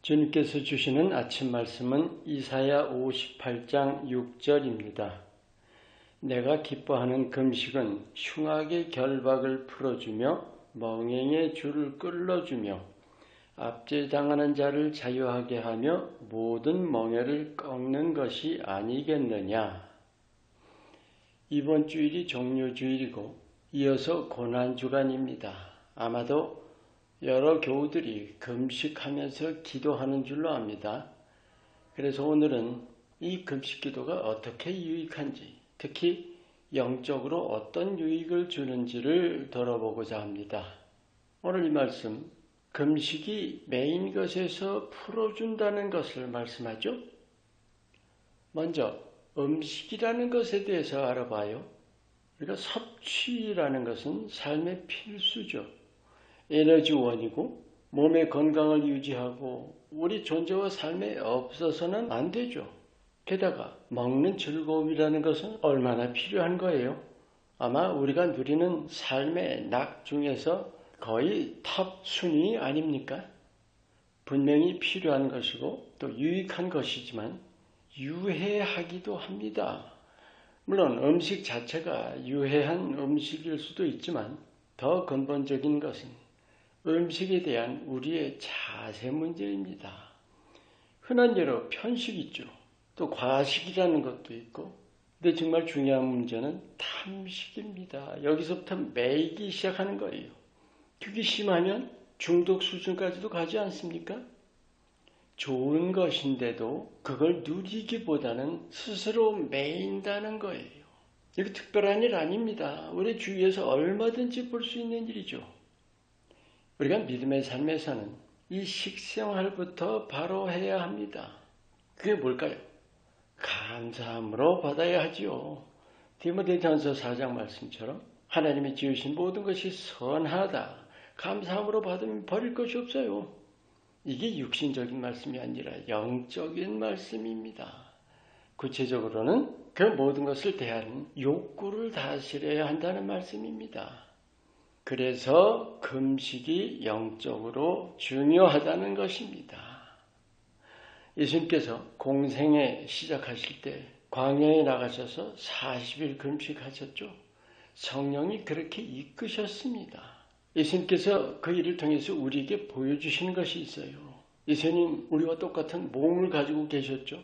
주님께서 주시는 아침 말씀은 이사야 58장 6절입니다. 내가 기뻐하는 금식은 흉악의 결박을 풀어주며 멍행의 줄을 끌어주며 압제당하는 자를 자유하게 하며 모든 멍에를 꺾는 것이 아니겠느냐. 이번 주일이 종료주일이고 이어서 고난주간입니다. 아마도 여러 교우들이 금식하면서 기도하는 줄로 압니다. 그래서 오늘은 이 금식 기도가 어떻게 유익한지, 특히 영적으로 어떤 유익을 주는지를 들어보고자 합니다. 오늘 이 말씀, 금식이 메인 것에서 풀어준다는 것을 말씀하죠. 먼저 음식이라는 것에 대해서 알아봐요. 우리가 섭취라는 것은 삶의 필수죠. 에너지원이고 몸의 건강을 유지하고 우리 존재와 삶에 없어서는 안 되죠. 게다가 먹는 즐거움이라는 것은 얼마나 필요한 거예요. 아마 우리가 누리는 삶의 낙 중에서 거의 탑 순위 아닙니까? 분명히 필요한 것이고 또 유익한 것이지만 유해하기도 합니다. 물론 음식 자체가 유해한 음식일 수도 있지만 더 근본적인 것은 음식에 대한 우리의 자세 문제입니다. 흔한 예로 편식 있죠. 또 과식이라는 것도 있고, 근데 정말 중요한 문제는 탐식입니다. 여기서부터 매이기 시작하는 거예요. 그게 심하면 중독 수준까지도 가지 않습니까? 좋은 것인데도 그걸 누리기보다는 스스로 매인다는 거예요. 이거 특별한 일 아닙니다. 우리 주위에서 얼마든지 볼 수 있는 일이죠. 우리가 믿음의 삶에서는 이 식생활부터 바로 해야 합니다. 그게 뭘까요? 감사함으로 받아야 하지요. 디모데전서 4장 말씀처럼 하나님이 지으신 모든 것이 선하다. 감사함으로 받으면 버릴 것이 없어요. 이게 육신적인 말씀이 아니라 영적인 말씀입니다. 구체적으로는 그 모든 것을 대하는 욕구를 다스려야 한다는 말씀입니다. 그래서 금식이 영적으로 중요하다는 것입니다. 예수님께서 공생애 시작하실 때 광야에 나가셔서 40일 금식하셨죠. 성령이 그렇게 이끄셨습니다. 예수님께서 그 일을 통해서 우리에게 보여주시는 것이 있어요. 예수님 우리와 똑같은 몸을 가지고 계셨죠.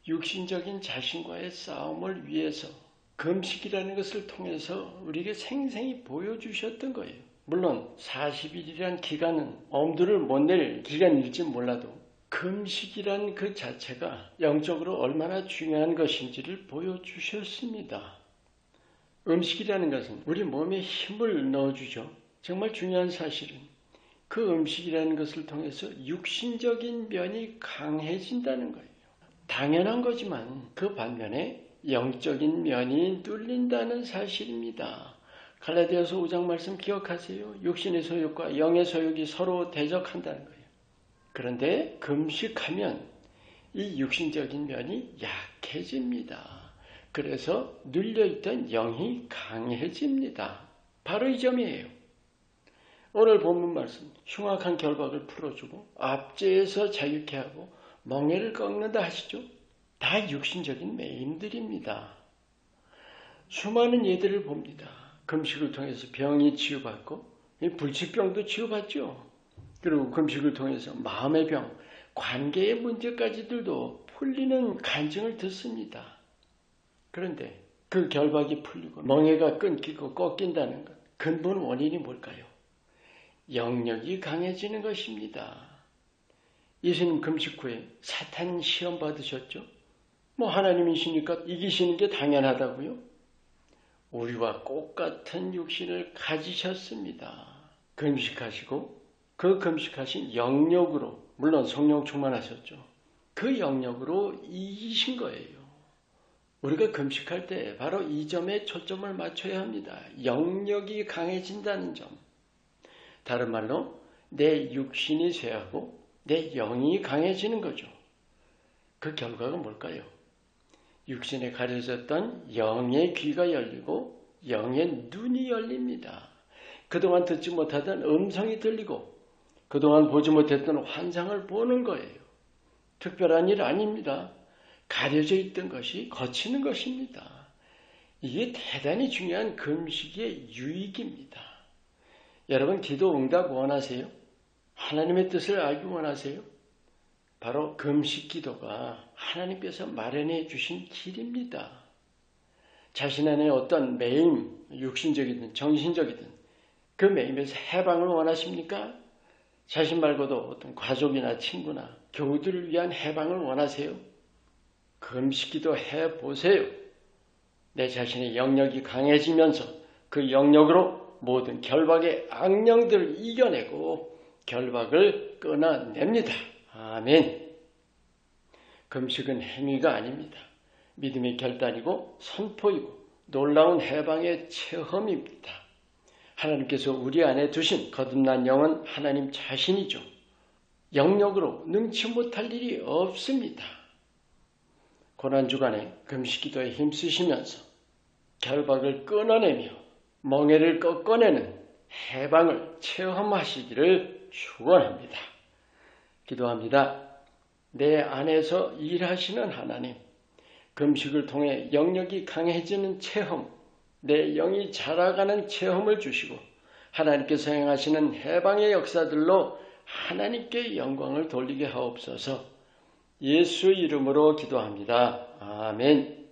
육신적인 자신과의 싸움을 위해서 금식이라는 것을 통해서 우리에게 생생히 보여주셨던 거예요. 물론 40일이란 기간은 엄두를 못 낼 기간일지 몰라도 금식이란 그 자체가 영적으로 얼마나 중요한 것인지를 보여주셨습니다. 음식이라는 것은 우리 몸에 힘을 넣어주죠. 정말 중요한 사실은 그 음식이라는 것을 통해서 육신적인 면이 강해진다는 거예요. 당연한 거지만 그 반면에 영적인 면이 뚫린다는 사실입니다. 갈라디아서 5장 말씀 기억하세요. 육신의 소욕과 영의 소욕이 서로 대적한다는 거예요. 그런데 금식하면 이 육신적인 면이 약해집니다. 그래서 눌려있던 영이 강해집니다. 바로 이 점이에요. 오늘 본문 말씀, 흉악한 결박을 풀어주고 압제에서 자유케 하고 멍에를 꺾는다 하시죠. 다 육신적인 매임들입니다. 수많은 예들을 봅니다. 금식을 통해서 병이 치유받고 불치병도 치유받죠. 그리고 금식을 통해서 마음의 병, 관계의 문제까지들도 풀리는 간증을 듣습니다. 그런데 그 결박이 풀리고 멍에가 끊기고 꺾인다는 것, 근본 원인이 뭘까요? 영력이 강해지는 것입니다. 예수님 금식 후에 사탄 시험 받으셨죠? 하나님이시니까 이기시는 게 당연하다고요? 우리와 똑같은 육신을 가지셨습니다. 금식하시고 그 금식하신 영력으로, 물론 성령 충만하셨죠. 그 영력으로 이기신 거예요. 우리가 금식할 때 바로 이 점에 초점을 맞춰야 합니다. 영력이 강해진다는 점. 다른 말로 내 육신이 쇠하고 내 영이 강해지는 거죠. 그 결과가 뭘까요? 육신에 가려졌던 영의 귀가 열리고 영의 눈이 열립니다. 그동안 듣지 못하던 음성이 들리고 그동안 보지 못했던 환상을 보는 거예요. 특별한 일 아닙니다. 가려져 있던 것이 거치는 것입니다. 이게 대단히 중요한 금식의 유익입니다. 여러분 기도 응답 원하세요? 하나님의 뜻을 알기 원하세요? 바로 금식 기도가 하나님께서 마련해 주신 길입니다. 자신 안에 어떤 매임, 육신적이든 정신적이든 그 매임에서 해방을 원하십니까? 자신 말고도 어떤 가족이나 친구나 교우들을 위한 해방을 원하세요? 금식 기도 해보세요. 내 자신의 영역이 강해지면서 그 영역으로 모든 결박의 악령들을 이겨내고 결박을 끊어냅니다. 아멘. 금식은 행위가 아닙니다. 믿음의 결단이고 선포이고 놀라운 해방의 체험입니다. 하나님께서 우리 안에 두신 거듭난 영은 하나님 자신이죠. 영역으로 능치 못할 일이 없습니다. 고난주간에 금식기도에 힘쓰시면서 결박을 끊어내며 멍에를 꺾어내는 해방을 체험하시기를 축원합니다. 기도합니다. 내 안에서 일하시는 하나님, 금식을 통해 영역이 강해지는 체험, 내 영이 자라가는 체험을 주시고 하나님께서 행하시는 해방의 역사들로 하나님께 영광을 돌리게 하옵소서. 예수의 이름으로 기도합니다. 아멘.